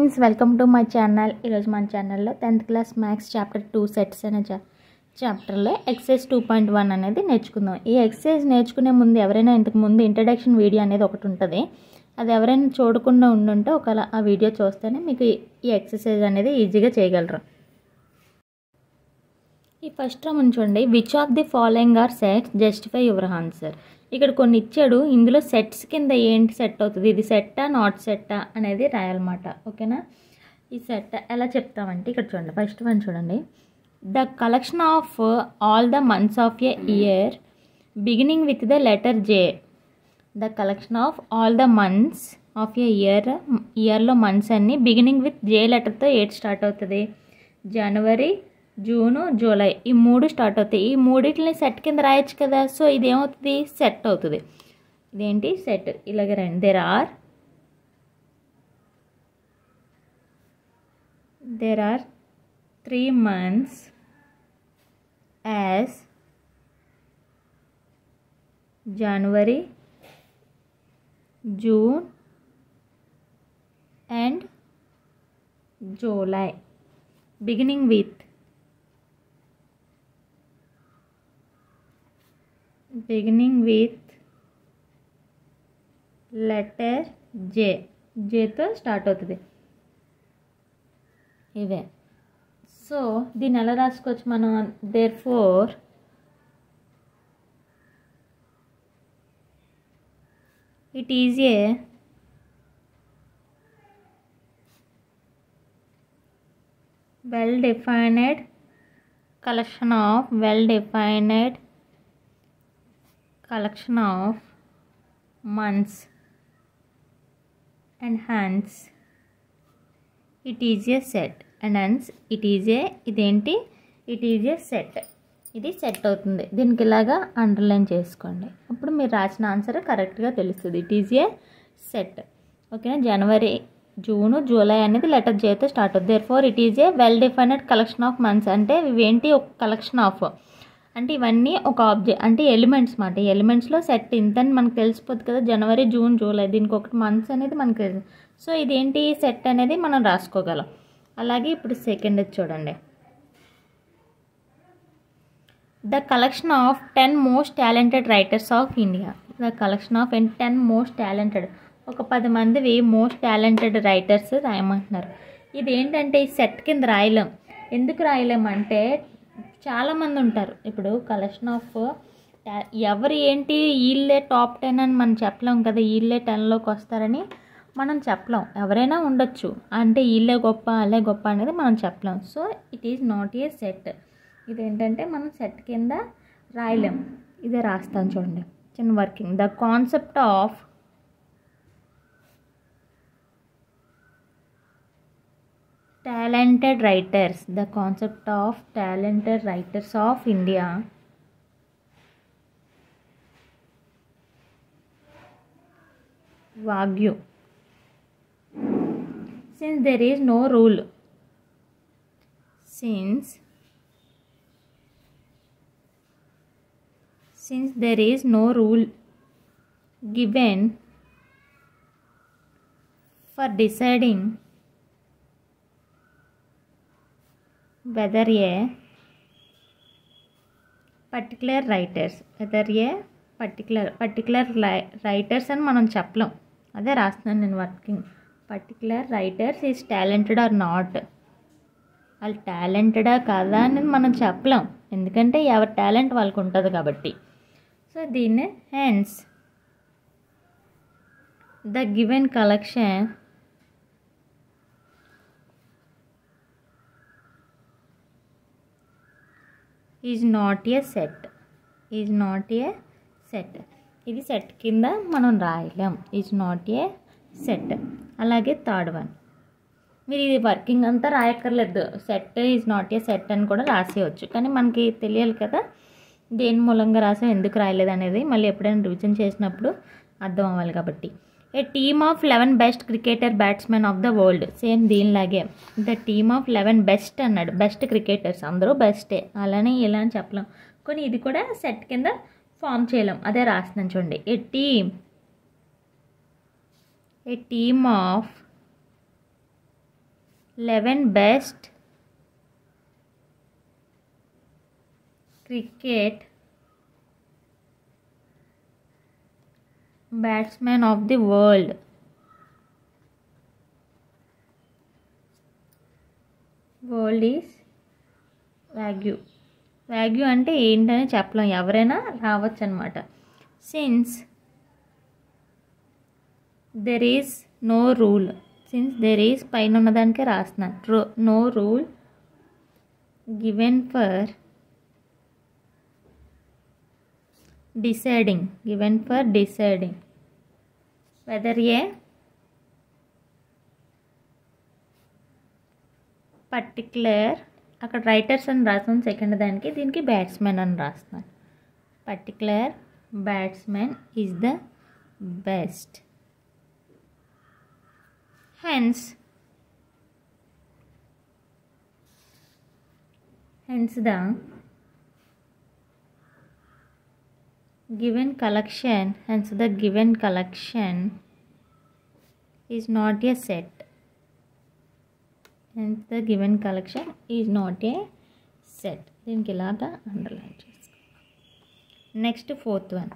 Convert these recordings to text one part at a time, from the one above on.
Friends, welcome to my channel. ఈరోజు మన ఛానల్లో 10th class maths chapter 2 sets అనే చాప్టర్లో ఎక్సైజ్ 2.1 అనేది నేర్చుకుందాం. ఈ ఎక్సైజ్ నేర్చుకునే ముందు ఎవరైనా ఇంతకు ముందు ఇంట్రడక్షన్ వీడియో అనేది ఒకటి ఉంటుంది, అది ఎవరైనా చూడకుండా ఉండుంటే ఒకవేళ ఆ వీడియో చూస్తేనే మీకు ఈ ఎక్సర్సైజ్ అనేది ఈజీగా చేయగలరు. ఈ ఫస్ట్ రామన్ చూడండి, which of the following are sets justify your answer. ఇక్కడ కొన్ని ఇచ్చాడు, ఇందులో సెట్స్ కింద ఏంటి సెట్ అవుతుంది, ఇది సెట్టా నాట్ సెట్టా అనేది రాయాలన్నమాట. ఓకేనా, ఈ సెట్ ఎలా చెప్తామంటే ఇక్కడ చూడండి, ఫస్ట్ వన్ చూడండి, the collection of all the months of a ఇయర్ బిగినింగ్ విత్ ద లెటర్ జే. ద collection of all the months of ఎ ఇయర్లో మంత్స్ అన్ని బిగినింగ్ విత్ జే లెటర్తో ఏట్ స్టార్ట్ అవుతుంది. జనవరి, జూను, జూలై ఈ మూడు స్టార్ట్ అవుతాయి. ఈ మూడింటిని సెట్ కింద రాయొచ్చు కదా, సో ఇదేమవుతుంది, సెట్ అవుతుంది. ఇదేంటి సెట్, ఇలాగ రండి. there are 3 months as January, June and July beginning with letter జేతో స్టార్ట్ అవుతుంది. ఇవే. సో దీన్ని ఎలా రాసుకోవచ్చు మనం, therefore it is a well-defined collection of months and hence it is a set ఇదేంటి, ఇట్ ఈజ్ ఏ సెట్. ఇది set అవుతుంది. దీనికి ఇలాగా అండర్లైన్ చేసుకోండి, అప్పుడు మీరు రాసిన ఆన్సర్ కరెక్ట్గా తెలుస్తుంది. It is A set. ఓకేనా, జనవరి, జూను, జూలై అనేది లెటర్ జేతో స్టార్ట్ అవుతుంది. Therefore it is A well defined collection of months. అంటే ఇవేంటి, ఒక కలెక్షన్ ఆఫ్ అంటే ఇవన్నీ ఒక ఆబ్జెక్ట్ అంటే ఎలిమెంట్స్ మాట. ఎలిమెంట్స్లో సెట్ ఇంతని మనకు తెలిసిపోతుంది కదా, జనవరి, జూన్, జూలై, దీనికి ఒకటి మంత్స్ అనేది మనకు తెలుసు. సో ఇదేంటి, సెట్ అనేది మనం రాసుకోగలం. అలాగే ఇప్పుడు సెకండ్ చూడండి, the collection of 10 most talented writers of India. The collection of 10 most talented, ఒక 10 మందివి మోస్ట్ టాలెంటెడ్ రైటర్స్ రాయమంటున్నారు. ఇది ఏంటంటే ఈ సెట్ కింద రాయలేం. ఎందుకు రాయలేమంటే చాలామంది ఉంటారు. ఇప్పుడు కలెక్షన్ ఆఫ్ ఎవరు ఏంటి, వీళ్ళే టాప్ 10 అని మనం చెప్పలేం కదా, వీళ్ళే 10లోకి వస్తారని మనం చెప్పలేం. ఎవరైనా ఉండొచ్చు, అంటే వీళ్ళే గొప్ప వాళ్ళే గొప్ప అనేది మనం చెప్పలేం. So it is not a set. ఇదేంటంటే మనం సెట్ కింద రాయలేం. ఇదే రాస్తాను చూడండి, చిన్న working. The concept of talented writers of India Wagyu. Since there is no rule given for deciding whether a particular writers అని మనం చెప్పలేం. అదే రాస్తున్నాను నేను working. Particular writers is talented are not, వాళ్ళు టాలెంటెడా కాదా అనేది మనం చెప్పలేం, ఎందుకంటే ఎవరి టాలెంట్ వాళ్ళకు ఉంటుంది కాబట్టి. సో దీన్ని hence the given collection is not a set. ఇది సెట్ కింద మనం రాయలేం, ఈజ్ నాట్ ఏ సెట్. అలాగే థర్డ్ వన్, మీరు ఇది వర్కింగ్ అంతా రాయక్కర్లేదు, set is not a set అని కూడా రాసేయచ్చు. కానీ మనకి తెలియాలి కదా దేని మూలంగా రాసాం, ఎందుకు రాయలేదు అనేది మళ్ళీ ఎప్పుడైనా రివిజన్ చేసినప్పుడు అర్థం అవ్వాలి కాబట్టి. A team of 11 best cricketer batsmen of the world. Same దీనిలాగే ద టీమ్ ఆఫ్ 11 బెస్ట్ అన్నాడు, బెస్ట్ క్రికెటర్స్, అందరూ బెస్టే, అలానే ఇలా అని చెప్పలేం. కొన్ని ఇది కూడా సెట్ కింద ఫామ్ చేయలేం, అదే రాస్తున్నాను చూడండి. ఏ team of 11 best cricket batsmen of the world. World is Wagyu. Wagyu అంటే ఏంటని చెప్పలేం, ఎవరైనా రావచ్చు అనమాట. Since there is no rule, since there is పైన ఉన్నదానికే రాస్తున్నాను, no rule given for deciding whether a particular, అక్కడ రైటర్స్ అని రాస్తాను సెకండ్ దానికి, దీనికి బ్యాట్స్మెన్ అని రాస్తున్నాను. Particular batsmen is the best. Hence the given collection, hence the given collection is not a set. Hence the given collection is not a set. దీనికి ఇలాగా underline చేసుకో. నెక్స్ట్ ఫోర్త్ వన్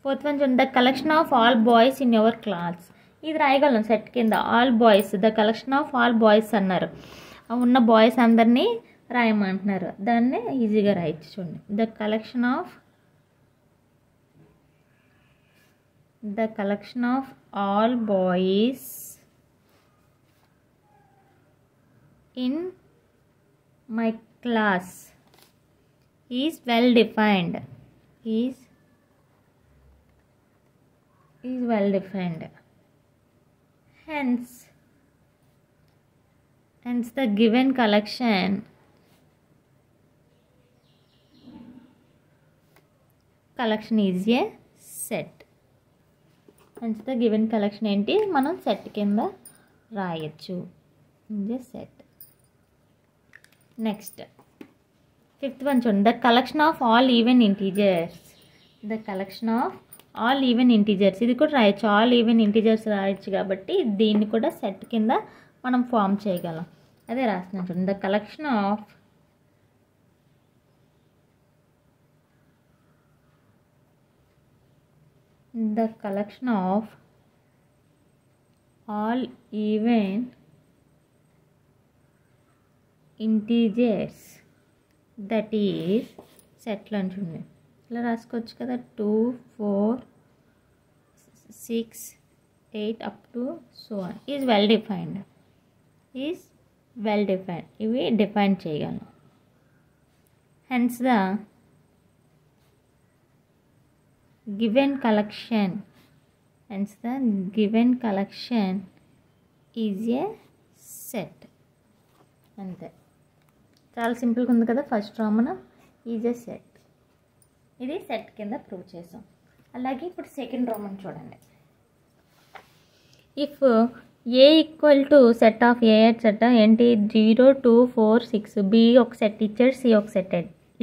చూడండి. The collection of all boys in your class. ఇది రాయగలం set కింద. All boys, the collection of all boys అన్నారు, ఉన్న boys అందరినీ రాయమంటున్నారు, దాన్ని ఈజీగా రాయచ్చు. చూడండి, the collection of all boys in my class is well defined. Hence the given collection is a set. Hence the given collection ఏంటి, మనం సెట్ కింద రాయొచ్చు, ఇదే సెట్. నెక్స్ట్ ఫిఫ్త్ వన్ చూడండి. The collection of all even integers. ఇది కూడా రాయొచ్చు, all even integers రాయొచ్చు కాబట్టి దీన్ని కూడా సెట్ కింద మనం ఫామ్ చేయగలం. అదే రాస్తున్నాను చూడండి. The collection of all even integers, that is సెట్లో చూడండి ఇలా రాసుకోవచ్చు కదా, 2, 4, 6, 8 up to so on is well defined. ఇవి డిఫైన్ చేయగలను. Hence the given collection is a set. అంతే, చాలా సింపుల్గా ఉంది కదా. ఫస్ట్ రామన ఈజ్ ఏ సెట్, ఇది సెట్ కింద ప్రూవ్ చేసాం. అలాగే ఇప్పుడు సెకండ్ రామన్ చూడండి. If A equal to set of A etcetera ఏంటి, 0, 2, 4, 6, బి ఒక సెట్ ఇచ్చాడు, సి ఒక సెట్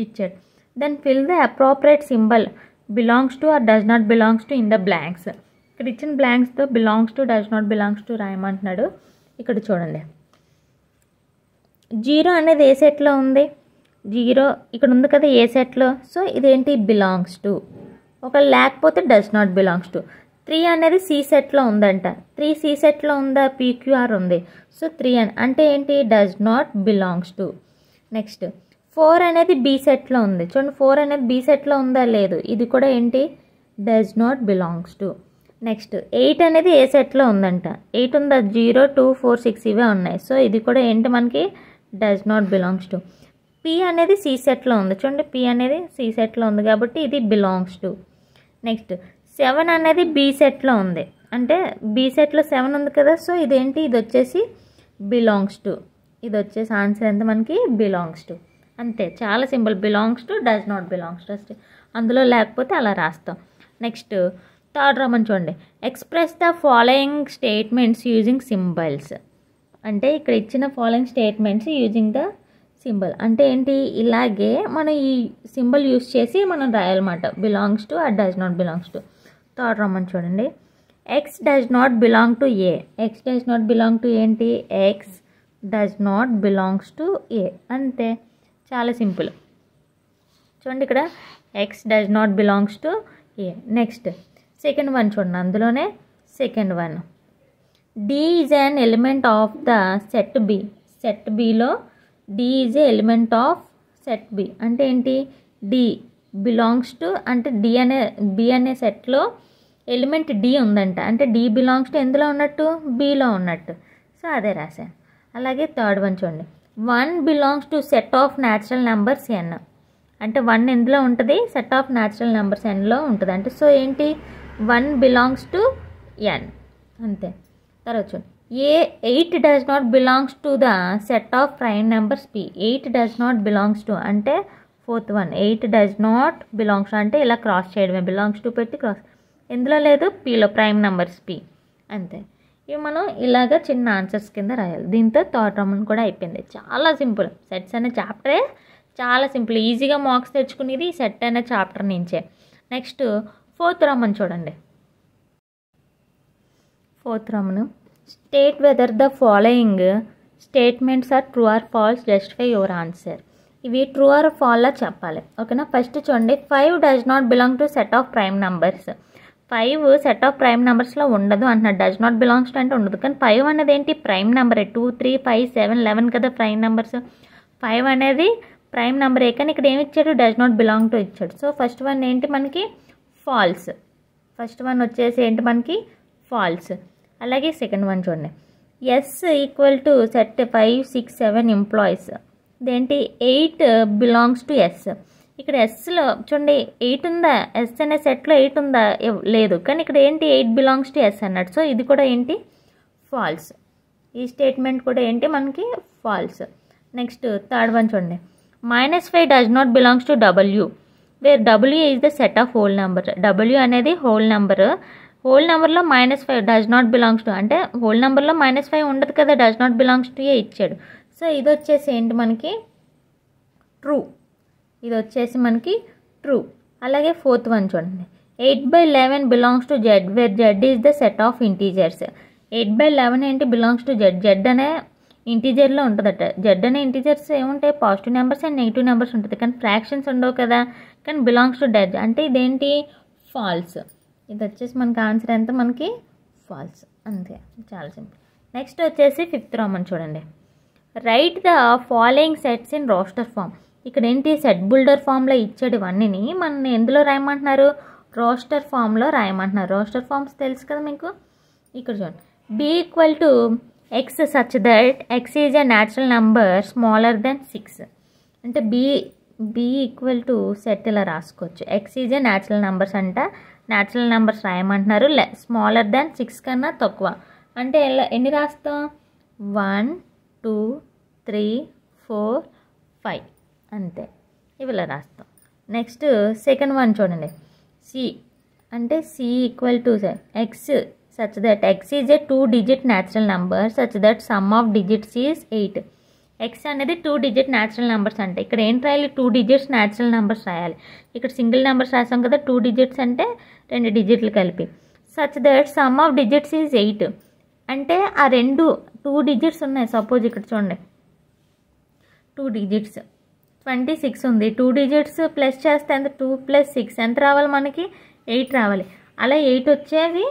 ఇచ్చాడు. Then fill the appropriate symbol belongs to or does not belongs to in the blanks. ఇక్కడ ఇచ్చిన బ్లాంక్స్తో belongs to does not belongs to రాయమంటున్నాడు. ఇక్కడ చూడండి, 0 అనేది ఏ సెట్లో ఉంది, 0 ఇక్కడ ఉంది కదా ఏ సెట్లో. సో ఇదేంటి, బిలాంగ్స్ టు. ఒక లేకపోతే డస్ నాట్ బిలాంగ్స్ టు. 3 అనేది సి సెట్లో ఉందంట, 3 సి సెట్లో ఉందా, పీక్యూఆర్ ఉంది. సో 3 అంటే ఏంటి, does not belongs to. Next 4 అనేది బి సెట్లో ఉంది, చూడండి 4 అనేది బి సెట్లో ఉందా, లేదు, ఇది కూడా ఏంటి, does not belongs to. Next 8 అనేది ఏ సెట్లో ఉందంట, 8 ఉందా, 0, 2, 4, 6 ఇవే ఉన్నాయి. సో ఇది కూడా ఏంటి మనకి, does not belongs to. P అనేది సి సెట్లో ఉంది, చూడండి పి అనేది సి సెట్లో ఉంది కాబట్టి ఇది బిలాంగ్స్ టు. నెక్స్ట్ 7 అనేది బి సెట్లో ఉంది, అంటే బి సెట్లో 7 ఉంది కదా. సో ఇదేంటి, ఇది వచ్చేసి బిలాంగ్స్ టు. ఇది వచ్చేసి ఆన్సర్ ఎంత మనకి, బిలాంగ్స్ టు. అంతే, చాలా simple. Belongs to, does not belongs to, అందులో లేకపోతే అలా రాస్తాం. నెక్స్ట్ థర్డ్ రామన్ చూడండి. Express the following statements using symbols. అంటే ఇక్కడ ఇచ్చిన following statements using the symbol అంటే ఏంటి, ఇలాగే మనం ఈ సింబల్ యూజ్ చేసి మనం రాయాలన్నమాట. Belongs to or does not belongs to. Third రామన్ చూడండి. X does not belong to A. X does not belong to ఏంటి, X does not belongs to ఏ. అంతే, చాలా సింపుల్. చూడండి ఇక్కడ x does not belongs to A. Next second one చూడండి, అందులోనే second one, d is an element of the set B. Set బిలో d is a element of set B అంటే ఏంటి, d belongs to అంటే B అనే సెట్లో element D ఉందంట, అంటే డి బిలాంగ్స్ టు ఎందులో ఉన్నట్టు, బిలో ఉన్నట్టు. సో అదే రాశాను. అలాగే థర్డ్ వన్ చూడండి, 1 belongs to set of natural numbers N. అంటే 1 ఎందులో ఉంటుంది, సెట్ ఆఫ్ న్యాచురల్ నెంబర్స్ ఎన్లో ఉంటుంది. అంటే సో ఏంటి, 1 బిలాంగ్స్ టు ఎన్. అంతే. తర్వాత చూడండి, 8 does not belongs to the set of prime numbers P. 8 does not belongs to అంటే fourth one, 8 does not belongs to అంటే ఇలా క్రాస్ చేయడమే, బిలాంగ్స్ టు పెట్టి క్రాస్, ఎందులో లేదు, పిలో, ప్రైమ్ నెంబర్స్ పి. అంతే. ఇవి మనం ఇలాగ చిన్న ఆన్సర్స్ కింద రాయాలి. దీంతో థర్డ్ రౌండ్ కూడా అయిపోయింది. చాలా సింపుల్. సెట్స్ అనే చాప్టరే చాలా సింపుల్, ఈజీగా మార్క్స్ తెచ్చుకునేది ఈ సెట్ అనే చాప్టర్ నుంచే. నెక్స్ట్ ఫోర్త్ రౌండ్ చూడండి. Fourth round, state whether the following statements are true or false, justify your answer. ఇవి ట్రూ ఆర్ ఫాల్లా చెప్పాలి. ఓకేనా. ఫస్ట్ చూడండి, 5 does not belong to set of prime numbers. 5 set of prime నెంబర్స్లో ఉండదు అంటున్నాడు. Does not belongs to అంటే ఉండదు, కానీ 5 అనేది ఏంటి, ప్రైమ్ నెంబరే. 2, 3, 5, 7, 11 కదా ప్రైమ్ నెంబర్స్. 5 అనేది ప్రైమ్ నెంబరే, కానీ ఇక్కడ ఏమి ఇచ్చాడు, డస్ నాట్ బిలాంగ్ టు ఇచ్చాడు. సో ఫస్ట్ వన్ ఏంటి మనకి, ఫాల్స్. ఫస్ట్ వన్ వచ్చేసి ఏంటి మనకి, ఫాల్స్. అలాగే సెకండ్ వన్ చూడండి, S equal to set 5, 6, 7 employees. ఇదేంటి, 8 బిలాంగ్స్ టు ఎస్. ఇక్కడ ఎస్లో చూడండి 8 ఉందా, ఎస్ అనే సెట్లో 8 ఉందా, లేదు, కానీ ఇక్కడ ఏంటి 8 బిలాంగ్స్ టు ఎస్ అన్నాడు. సో ఇది కూడా ఏంటి, ఫాల్స్. ఈ స్టేట్మెంట్ కూడా ఏంటి మనకి ఫాల్స్. నెక్స్ట్ థర్డ్ వన్ చూడండి, -5 does not belongs to W, where W is the set of whole number. W అనేది హోల్ నెంబర్, హోల్ నెంబర్లో -5 డస్ నాట్ బిలాంగ్స్ టు అంటే హోల్ నెంబర్లో -5 ఉండదు కదా, does not belongs to A ఇచ్చాడు. So ఇది వచ్చేసి ఏంటి మనకి, ట్రూ. ఇది వచ్చేసి మనకి ట్రూ. అలాగే ఫోర్త్ వన్ చూడండి, 8/11 belongs to Z, where Z is the set of integers. 8/11 ఏంటి, బిలాంగ్స్ టు జెడ్. జెడ్ అనే ఇంటీజర్లో ఉంటుందట. జెడ్ అనే ఇంటీజర్స్ ఏముంటాయి, positive numbers and negative numbers ఉంటుంది, కానీ ఫ్రాక్షన్స్ ఉండవు కదా, కానీ బిలాంగ్స్ టు జెడ్ అంటే ఇదేంటి, ఫాల్స్. ఇది వచ్చేసి మనకి ఆన్సర్ ఎంత, మనకి ఫాల్స్. అంతే, చాలా సింపుల్. నెక్స్ట్ వచ్చేసి ఫిఫ్త్ రౌండ్ చూడండి, write the following sets in roster form. ఇక్కడ ఏంటి, సెట్ బిల్డర్ ఫామ్లో ఇచ్చాడు ఇవన్నీని, మన ఎందులో రాయమంటున్నారు, రోస్టర్ ఫామ్లో రాయమంటున్నారు. రోస్టర్ ఫామ్స్ తెలుసు కదా మీకు. ఇక్కడ చూడండి, B equal to x such that x is a natural number smaller than 6. అంటే బి ఈక్వల్ టు సెట్ ఇలా రాసుకోవచ్చు. X is a natural numbers అంట, న్యాచురల్ నెంబర్స్ రాయమంటున్నారు, స్మాలర్ దెన్ 6 కన్నా తక్కువ. అంటే ఎన్ని రాస్తాం, 1, 2, 3, 4, 5 అంతే, ఇవి ఇలా రాస్తాం. నెక్స్ట్ సెకండ్ వన్ చూడండి, సి అంటే C equal to x such that x is a 2 digit natural number such that sum of digits is 8. X అనేది 2 డిజిట్ న్యాచురల్ నెంబర్స్ అంటే ఇక్కడ ఏంటి రాయాలి, 2 డిజిట్స్ న్యాచురల్ నెంబర్స్ రాయాలి. ఇక్కడ సింగిల్ నెంబర్స్ రాసాం కదా, 2 డిజిట్స్ అంటే 2 డిజిట్లు కలిపి. Such that sum of digits is 8 అంటే ఆ 2 డిజిట్స్ ఉన్నాయి. సపోజ్ ఇక్కడ చూడండి 2 డిజిట్స్ 26 ఉంది, 2 డిజిట్స్ ప్లస్ చేస్తే ఎంత, 2 + 6 ఎంత రావాలి మనకి, 8 రావాలి. అలా 8 వచ్చేవి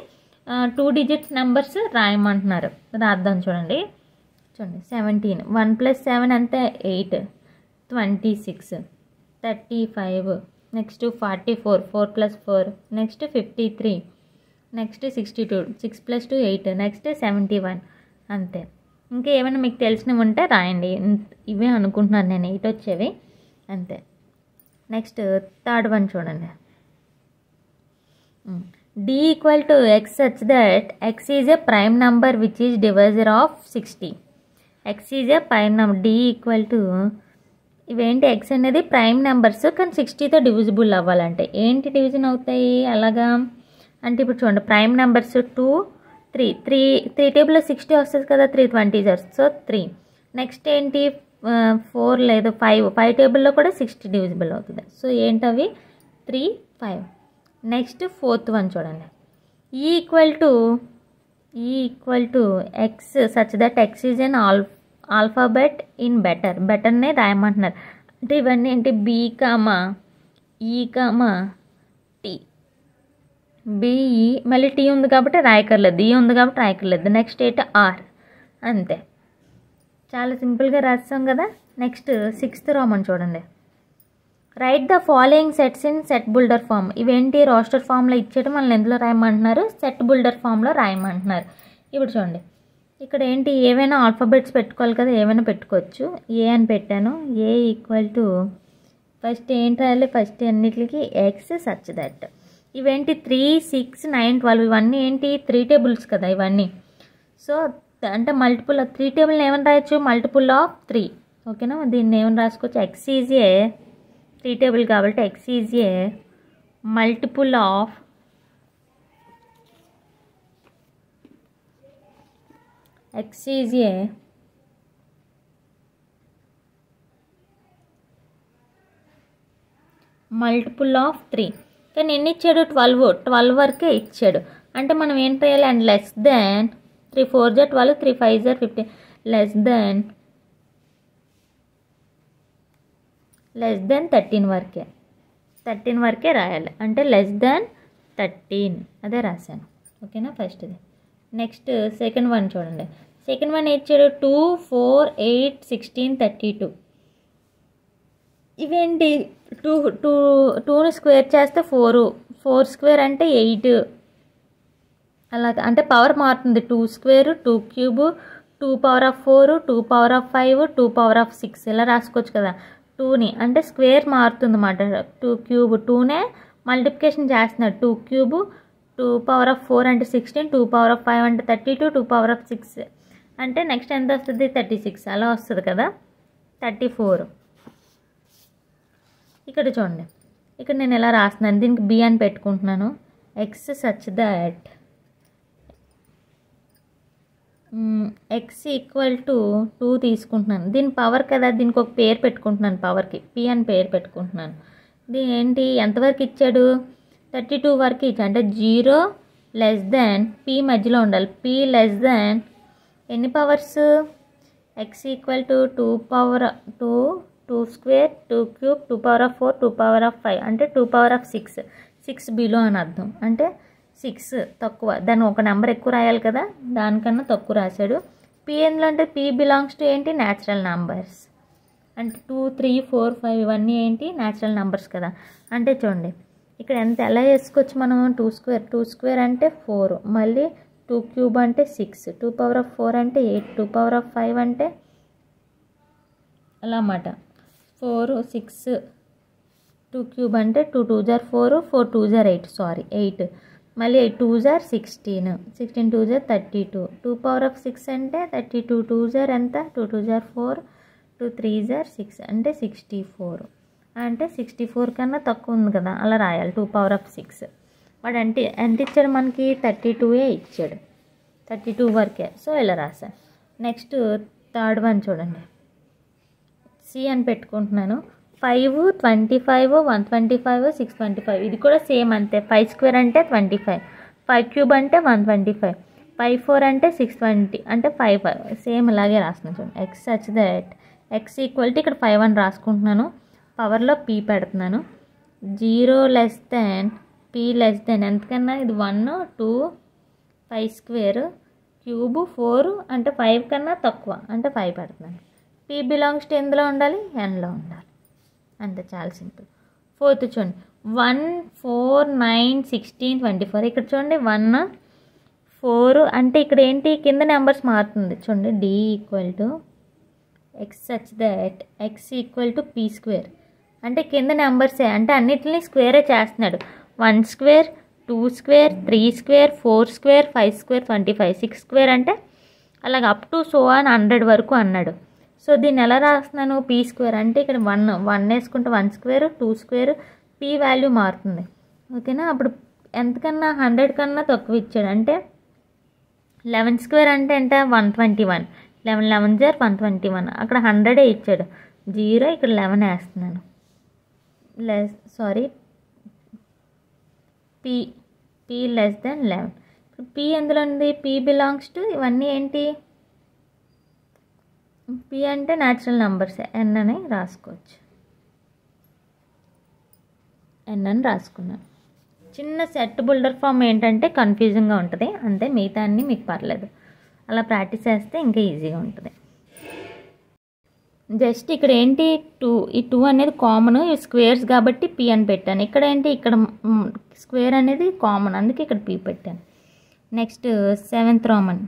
2 డిజిట్స్ నెంబర్స్ రాయమంటున్నారు. రాద్దాం చూడండి. 17, 1 + 7 అంటే 8, 26, 35, నెక్స్ట్ 44, 4 + 4, నెక్స్ట్ 53, నెక్స్ట్ 62, 6 + 2 8, నెక్స్ట్ 71 అంతే. ఇంకా ఏమైనా మీకు తెలిసినవి ఉంటే రాయండి. ఇవే అనుకుంటున్నాను నేను 8 వచ్చేవి అంతే. నెక్స్ట్ థర్డ్ వన్ చూడండి, D equal to x such that x is a prime number which is divisor of 60. X is a prime number, D equal to ఇవేంటి, ఎక్స్ అనేది ప్రైమ్ నెంబర్స్ కానీ 60తో డివిజిబుల్ అవ్వాలంటే ఏంటి డివిజన్ అవుతాయి అలాగా అంటే ఇప్పుడు చూడండి, ప్రైమ్ నెంబర్స్ 2, 3 టేబుల్లో 60 వస్తుంది కదా, 3 20s, సో 3. నెక్స్ట్ ఏంటి 4 లేదు 5 టేబుల్లో కూడా 60 డివిజిబుల్ అవుతుంది. సో ఏంటవి 3, 5. నెక్స్ట్ ఫోర్త్ వన్ చూడండి, equal to x such that x is an alphabet in బెటర్నే రాయమంటున్నారు. అంటే ఇవన్నీ ఏంటి b comma e comma t, b e మళ్ళీ టీ ఉంది కాబట్టి రాయకర్లేదు, ఈ ఉంది కాబట్టి రాయకర్లేదు. నెక్స్ట్ ఏంటి ఆర్, అంతే. చాలా సింపుల్గా రాస్తాం కదా. నెక్స్ట్ 6th రోమన్ చూడండి. Write the following sets in set builder form. ఇవేంటి రోస్టర్ ఫామ్లో ఇచ్చేటి మనల్ని ఎందులో రాయమంటున్నారు, సెట్ బిల్డర్ ఫామ్లో రాయమంటున్నారు. ఇప్పుడు చూడండి, ఇక్కడ ఏంటి ఏవైనా ఆల్ఫాబెట్స్ పెట్టుకోవాలి కదా, ఏమైనా పెట్టుకోవచ్చు. ఏ అని పెట్టాను. ఏ ఈక్వల్ టు ఫస్ట్ ఏంటి రాయాలి, ఫస్ట్ అన్నిటికి ఎక్స్ సచ్ దట్. ఇవేంటి 3, 6, 9, 12 ఇవన్నీ ఏంటి 3 టేబుల్స్ కదా ఇవన్నీ. సో అంటే మల్టిపుల్ 3 టేబుల్ని ఏమని రాయొచ్చు, మల్టిపుల్ ఆఫ్ 3. ఓకేనా, దీన్ని ఏమని రాసుకోవచ్చు, ఎక్స్ ఈజ్ ఏ 3 టేబుల్ కాబట్టి X is A multiple of X is A multiple of 3. కానీ ఎన్ని ఇచ్చాడు, 12 వరకే ఇచ్చాడు. అంటే మనం ఏం చేయాలి, అండ్ లెస్ దెన్ 3 4 జా 12, 3 5 జా 15, లెస్ దెన్ 13 వరకే, 13 వరకే రాయాలి. అంటే లెస్ దెన్ 13 అదే రాశాను. ఓకేనా, ఫస్ట్ది. నెక్స్ట్ సెకండ్ వన్ చూడండి. సెకండ్ వన్ ఇచ్చాడు 2 4 8 16 32. ఇవేంటి 2ని స్క్వేర్ చేస్తే 4 స్క్వేర్ అంటే 8. అలాగా అంటే పవర్ మారుతుంది. 2 square 2 cube 2 power of 4 2 power of 5 2 power of 6 ఇలా రాసుకోవచ్చు కదా. 2ని అంటే స్క్వేర్ మారుతుంది అన్నమాట. 2 క్యూబ్ 2నే మల్టిప్లికేషన్ చేస్తున్నాడు. 2 క్యూబ్ 2 పవర్ ఆఫ్ 4 అంటే 16, 2 పవర్ ఆఫ్ 5 అంటే 32, 2 పవర్ ఆఫ్ 6 అంటే నెక్స్ట్ ఎంత వస్తుంది, 36 అలా వస్తుంది కదా, 34. ఇక్కడ చూడండి, ఇక్కడ నేను ఎలా రాస్తున్నాను, దీనికి బి అని పెట్టుకుంటున్నాను. X such that x equal to 2 తీసుకుంటున్నాను. దీని పవర్ కదా, దీనికి ఒక పేరు పెట్టుకుంటున్నాను, పవర్కి పి అని పేరు పెట్టుకుంటున్నాను. దీని ఏంటి ఎంతవరకు ఇచ్చాడు, 32 వరకు ఇచ్చాడు. అంటే 0 లెస్ దెన్ పి మధ్యలో ఉండాలి. పి లెస్ దెన్ ఎన్ని powers, X equal to 2 power 2 square 2 cube 2 power of 4 2 power of 5 అంటే 2 పవర్ ఆఫ్ 6 బిలో అని అర్థం. అంటే 6 తక్కువ, దాన్ని ఒక నెంబర్ ఎక్కువ రాయాలి కదా, దానికన్నా తక్కువ రాశాడు. పి ఎందులో అంటే పి బిలాంగ్స్ టు ఏంటి, న్యాచురల్ నెంబర్స్. అంటే 2 3 4 5 ఇవన్నీ ఏంటి న్యాచురల్ నెంబర్స్ కదా. అంటే చూడండి ఇక్కడ ఎలా వేసుకోవచ్చు మనం, 2 స్క్వేర్ అంటే 4, మళ్ళీ 2 క్యూబ్ అంటే 6, 2 పవర్ ఆఫ్ 4 అంటే 8, 2 పవర్ ఆఫ్ 5 అంటే అలా అన్నమాట. 4 6 2 క్యూబ్ అంటే 2 2 జా 4 4 2 జా 8 మళ్ళీ 8 2 జా 16 16 2 జా 32, 2 పవర్ ఆఫ్ 6 అంటే 32, 2 జా ఎంత 2 2 జా 4 2 3 జా 6 అంటే 64. అంటే 64 కన్నా తక్కువ ఉంది కదా, అలా రాయాలి. 2 పవర్ ఆఫ్ 6 వాడు అంటే ఎంత ఇచ్చాడు మనకి, 32 ఇచ్చాడు, 32 వరకే. సో ఇలా రాశాను. నెక్స్ట్ థర్డ్ వన్ చూడండి, సి అని పెట్టుకుంటున్నాను. 5 25 125 625 ఇది కూడా సేమ్ అంతే. 5 స్క్వేర్ అంటే 25, 5 క్యూబ్ అంటే 125, 5 4 అంటే 620 అంటే 5 సేమ్ ఇలాగే రాస్తున్నాను చూడండి. X such that x equal to ఇక్కడ 5 అని రాసుకుంటున్నాను, పవర్లో పీ పెడుతున్నాను. 0 less than p less than ఎంతకన్నా ఇది 1 2 5 స్క్వేర్ క్యూబ్ 4 అంటే 5 కన్నా తక్కువ అంటే 5 పెడుతున్నాను. పీ బిలాంగ్స్ టు ఎందులో ఉండాలి, ఎన్లో ఉండాలి. అంతే, చాలా సింపుల్. ఫోర్త్ చూడండి 1 4 9 16 24 ఇక్కడ చూడండి 1 4 అంటే ఇక్కడ ఏంటి కింద నెంబర్స్ మారుతుంది చూడండి. D equal to x such that x equal to P square అంటే కింద నెంబర్సే, అంటే అన్నిటిని స్క్వేరే చేస్తున్నాడు. 1 square 2 square 3 square 4 square 5 square 25 6 square అంటే అలాగ అప్ టు సో అని 100 వరకు అన్నాడు. సో దీన్ని ఎలా రాస్తున్నాను, పీ స్క్వేర్ అంటే ఇక్కడ 1 వేసుకుంటే 1 స్క్వేర్ 2 స్క్వేర్ పీ వాల్యూ మారుతుంది. ఓకేనా, అప్పుడు ఎంతకన్నా 100 కన్నా తక్కువ ఇచ్చాడు. అంటే 11 స్క్వేర్ అంటే ఎంత 121, 11 11 జర్ 121 అక్కడ 100 ఇచ్చాడు. 0 ఇక్కడ 11 వేస్తున్నాను. P less then 11. ఇప్పుడు పీ ఎందులో ఉంది, పీ బిలాంగ్స్ టు ఇవన్నీ ఏంటి పి అంటే న్యాచురల్ నెంబర్స్, ఎన్ అని రాసుకోవచ్చు. ఎన్ అని రాసుకున్నాను. చిన్న సెట్ బుల్డర్ ఫామ్ ఏంటంటే కన్ఫ్యూజింగ్గా ఉంటుంది అంతే, మిగతా అన్నీ మీకు పర్లేదు, అలా ప్రాక్టీస్ చేస్తే ఇంకా ఈజీగా ఉంటుంది. జస్ట్ ఇక్కడ ఏంటి 2, ఈ 2 అనేది కామన్, ఈ స్క్వేర్స్ కాబట్టి పి అని పెట్టాను. ఇక్కడ ఏంటి, ఇక్కడ స్క్వేర్ అనేది కామన్, అందుకే ఇక్కడ పి పెట్టాను. Next 7th Roman.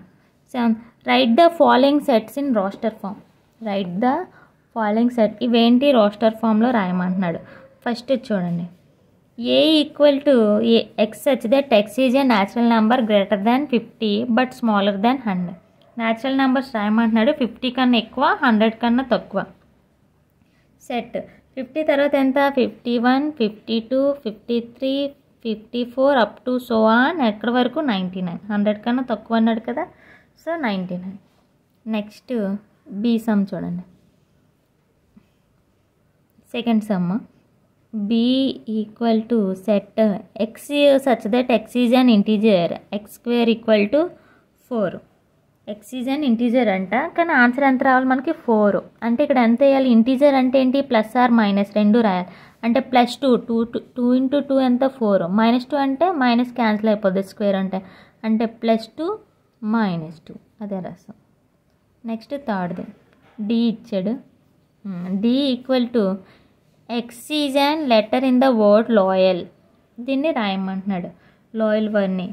Write the following sets in roster form. Write the following set, ఇవేంటి రోస్టర్ ఫామ్లో రాయమంటున్నాడు. ఫస్ట్ చూడండి, A equal to x such that x is a natural number greater than 50 but smaller than 100. Natural numbers రాయమంటున్నాడు, 50 కన్నా ఎక్కువ, 100 కన్నా తక్కువ. Set 50 తర్వాత ఎంత, 51, 52, 53, 54 అప్ టు సో ఆన్ ఎక్కడ వరకు 99. 100 కన్నా తక్కువ అన్నాడు కదా, సో 99. నెక్స్ట్ బి సమ్ చూడండి, second sum. B equal to set x such that x is an integer x square equal to 4. X is an integer అంట, కానీ ఆన్సర్ ఎంత రావాలి మనకి 4. అంటే ఇక్కడ ఎంత వేయాలి, ఇంటీజర్ అంటే ఏంటి, ప్లస్ ఆర్ మైనస్ రెండు రాయాలి. అంటే +2, 2 × 2 ఎంత 4, -2 అంటే మైనస్ క్యాన్సిల్ అయిపోద్ది స్క్వేర్ అంటే +2 -2 అదే రాస్తాం. నెక్స్ట్ థర్డ్ది డి ఇచ్చాడు. D equal to x is an letter in the word loyal. దీన్ని రాయమంటున్నాడు. లాయల్ వర్డ్ని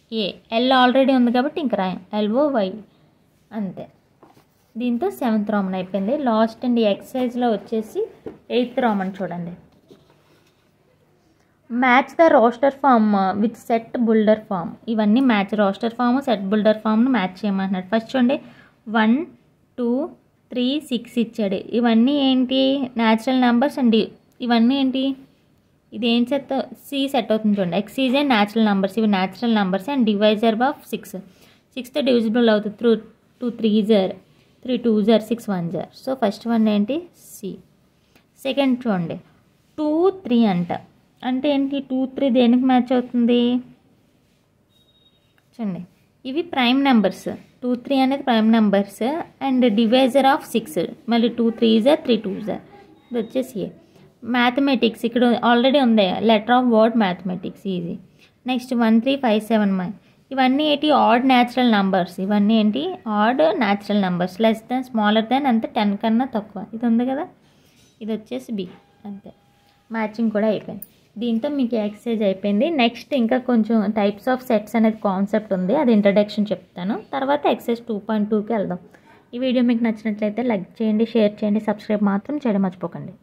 LOYA. ఎల్ ఆల్రెడీ ఉంది కాబట్టి ఇంక రాయం, LOY అంతే. దీంతో 7th Roman అయిపోయింది. లాస్ట్ అండ్ ఈ ఎక్సర్సైజ్లో వచ్చేసి 8th Roman చూడండి. Match the roster form with set builder form. ఇవన్నీ match, roster form set builder ఫామ్ను మ్యాచ్ చేయమంటున్నాడు. ఫస్ట్ చూడండి 1, 2, 3, 6 ఇచ్చాడు. ఇవన్నీ ఏంటి, న్యాచురల్ నెంబర్స్ అండ్ ఇవన్నీ ఏంటి, ఇది ఏం సెట్, సి సెట్ అవుతుంది చూడండి. X is a natural numbers, ఇవి natural numbers and divisor of 6. 6తో డివిజిబుల్ అవుతుంది. 2 3s are 3 2s are 6 1s are. So first one ఏంటి, సి. సెకండ్ చూడండి 2 3 అంట, అంటే ఏంటి 2 3 దేనికి మ్యాచ్ అవుతుంది చూడండి. ఇవి ప్రైమ్ నెంబర్స్, 2 3 అనేది prime numbers and divisor of 6. మళ్ళీ 2 3s are 3 2s are. ఇది వచ్చేసి ఏ. మ్యాథమెటిక్స్ ఇక్కడ ఆల్రెడీ ఉంది, letter of word mathematics easy. Next 1 3 5 7 ఇవన్నీ ఏంటి, ఆడ్ న్యాచురల్ నెంబర్స్. ఇవన్నీ ఏంటి, odd natural numbers, less than smaller than అంతే 10 కన్నా తక్కువ. ఇది ఉంది కదా, ఇది వచ్చేసి బి అంతే. మ్యాచింగ్ కూడా అయిపోయింది. దీంతో మీకు ఎక్సర్సైజ్ అయిపోయింది. నెక్స్ట్ ఇంకా కొంచెం టైప్స్ ఆఫ్ సెట్స్ అనేది కాన్సెప్ట్ ఉంది, అది ఇంట్రడక్షన్ చెప్తాను. తర్వాత ఎక్సర్సైజ్ 2.2కి వెళ్దాం. ఈ వీడియో మీకు నచ్చినట్లయితే లైక్ చేయండి, షేర్ చేయండి, సబ్స్క్రైబ్ మాత్రం చేయడం మర్చిపోకండి.